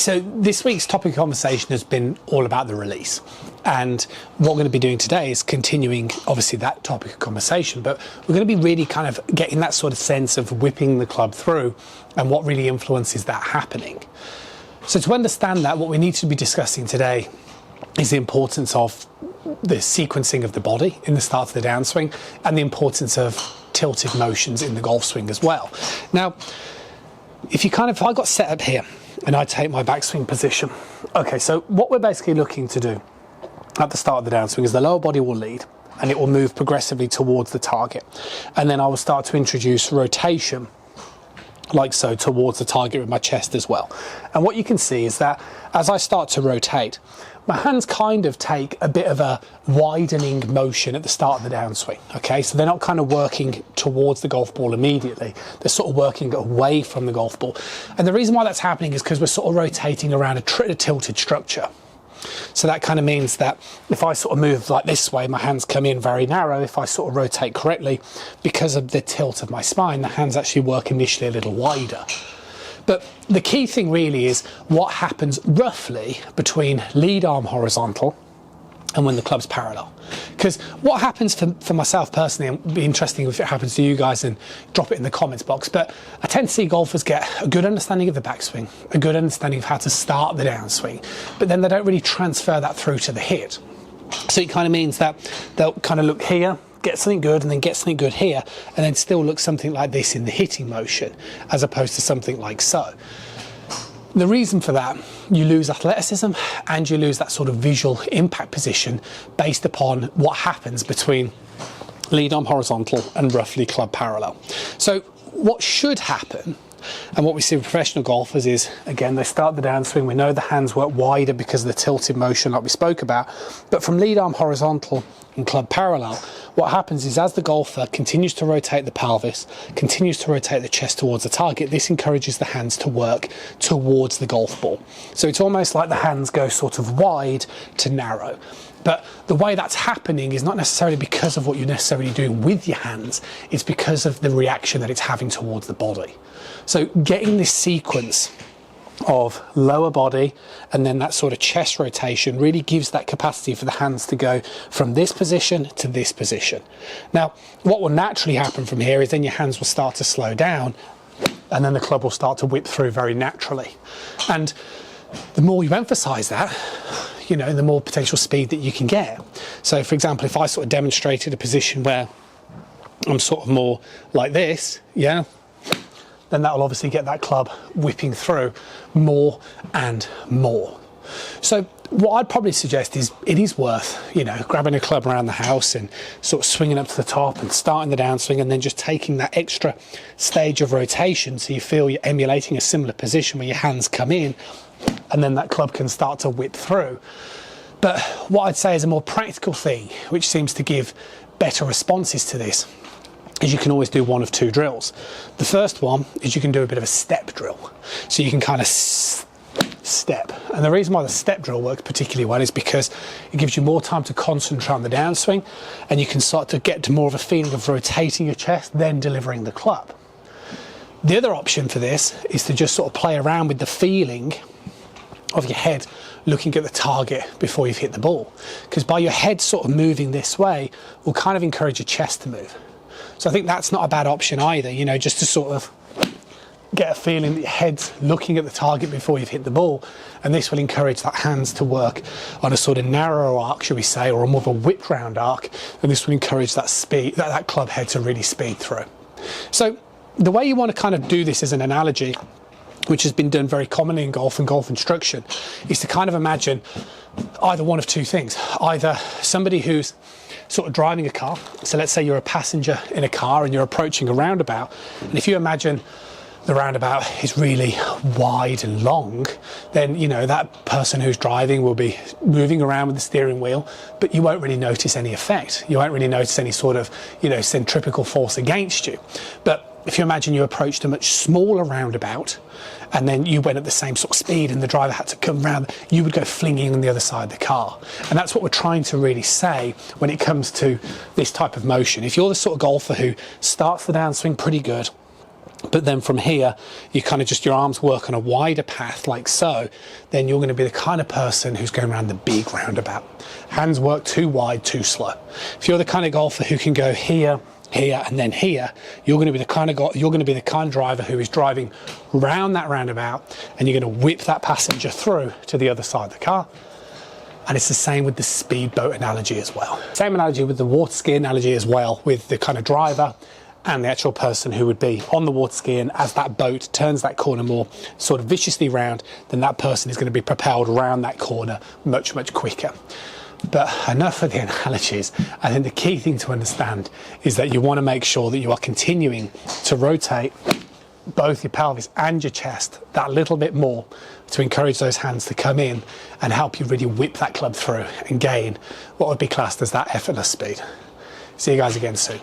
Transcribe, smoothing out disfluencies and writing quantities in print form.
So this week's topic of conversation has been all about the release, and what we're going to be doing today is continuing obviously that topic of conversation, but we're going to be really kind of getting that sort of sense of whipping the club through and what really influences that happening. So to understand that, what we need to be discussing today is the importance of the sequencing of the body in the start of the downswing and the importance of tilted motions in the golf swing as well. Now, if I got set up here and I take my backswing position, okay, so what we're basically looking to do at the start of the downswing is the lower body will lead and it will move progressively towards the target, and then I will start to introduce rotation like so towards the target with my chest as well. And what you can see is that as I start to rotate, my hands kind of take a bit of a widening motion at the start of the downswing, okay? So they're not kind of working towards the golf ball immediately. They're sort of working away from the golf ball. And the reason why that's happening is because we're sort of rotating around a tilted structure. So that kind of means that if I sort of move like this way, my hands come in very narrow. If I sort of rotate correctly, because of the tilt of my spine, the hands actually work initially a little wider. But the key thing really is what happens roughly between lead arm horizontal and when the club's parallel. Because what happens for myself personally, and it'd be interesting if it happens to you guys, and drop it in the comments box, but I tend to see golfers get a good understanding of the backswing, a good understanding of how to start the downswing, but then they don't really transfer that through to the hit. So it kind of means that they'll kind of look here, get something good, and then get something good here, and then still look something like this in the hitting motion, as opposed to something like so. The reason for that, you lose athleticism and you lose that sort of visual impact position based upon what happens between lead arm horizontal and roughly club parallel. So what should happen, and what we see with professional golfers is, again, they start the downswing, we know the hands work wider because of the tilted motion like we spoke about, but from lead arm horizontal and club parallel, what happens is as the golfer continues to rotate the pelvis, continues to rotate the chest towards the target, this encourages the hands to work towards the golf ball. So it's almost like the hands go sort of wide to narrow. But the way that's happening is not necessarily because of what you're necessarily doing with your hands, it's because of the reaction that it's having towards the body. So getting this sequence of lower body and then that sort of chest rotation really gives that capacity for the hands to go from this position to this position. Now, what will naturally happen from here is then your hands will start to slow down and then the club will start to whip through very naturally. And the more you emphasize that, you know, the more potential speed that you can get. So for example, if I sort of demonstrated a position where I'm sort of more like this, yeah, then that will obviously get that club whipping through more and more. So what I'd probably suggest is it is worth, you know, grabbing a club around the house and sort of swinging up to the top and starting the downswing and then just taking that extra stage of rotation so you feel you're emulating a similar position where your hands come in and then that club can start to whip through. But what I'd say is a more practical thing, which seems to give better responses to this, is you can always do one of two drills. The first one is you can do a bit of a step drill. So you can kind of step. And the reason why the step drill works particularly well is because it gives you more time to concentrate on the downswing and you can start to get to more of a feeling of rotating your chest, then delivering the club. The other option for this is to just sort of play around with the feeling of your head looking at the target before you've hit the ball. Because by your head sort of moving this way will kind of encourage your chest to move. So I think that's not a bad option either, you know, just to sort of get a feeling that your head's looking at the target before you've hit the ball, and this will encourage that hands to work on a sort of narrow arc, shall we say, or a more of a whip round arc, and this will encourage that speed, that club head to really speed through. So the way you want to kind of do this as an analogy, which has been done very commonly in golf and golf instruction, is to kind of imagine either one of two things. Either somebody who's sort of driving a car, so let's say you're a passenger in a car and you're approaching a roundabout, and if you imagine the roundabout is really wide and long, then you know that person who's driving will be moving around with the steering wheel, but you won't really notice any effect. You won't really notice any sort of, you know, centripetal force against you. But if you imagine you approached a much smaller roundabout and then you went at the same sort of speed and the driver had to come round, you would go flinging on the other side of the car. And that's what we're trying to really say when it comes to this type of motion. If you're the sort of golfer who starts the downswing pretty good, But then from here, you kind of just, your arms work on a wider path like so, then you're going to be the kind of person who's going around the big roundabout. Hands work too wide, too slow. If you're the kind of golfer who can go here, here, and then here, you're going to be the kind of driver who is driving round that roundabout, and you're going to whip that passenger through to the other side of the car. And it's the same with the speedboat analogy as well. Same analogy with the water ski analogy as well, with the kind of driver and the actual person who would be on the water ski, and as that boat turns that corner more sort of viciously round, then that person is going to be propelled around that corner much, much quicker. But enough of the analogies. I think the key thing to understand is that you want to make sure that you are continuing to rotate both your pelvis and your chest that little bit more to encourage those hands to come in and help you really whip that club through and gain what would be classed as that effortless speed. See you guys again soon.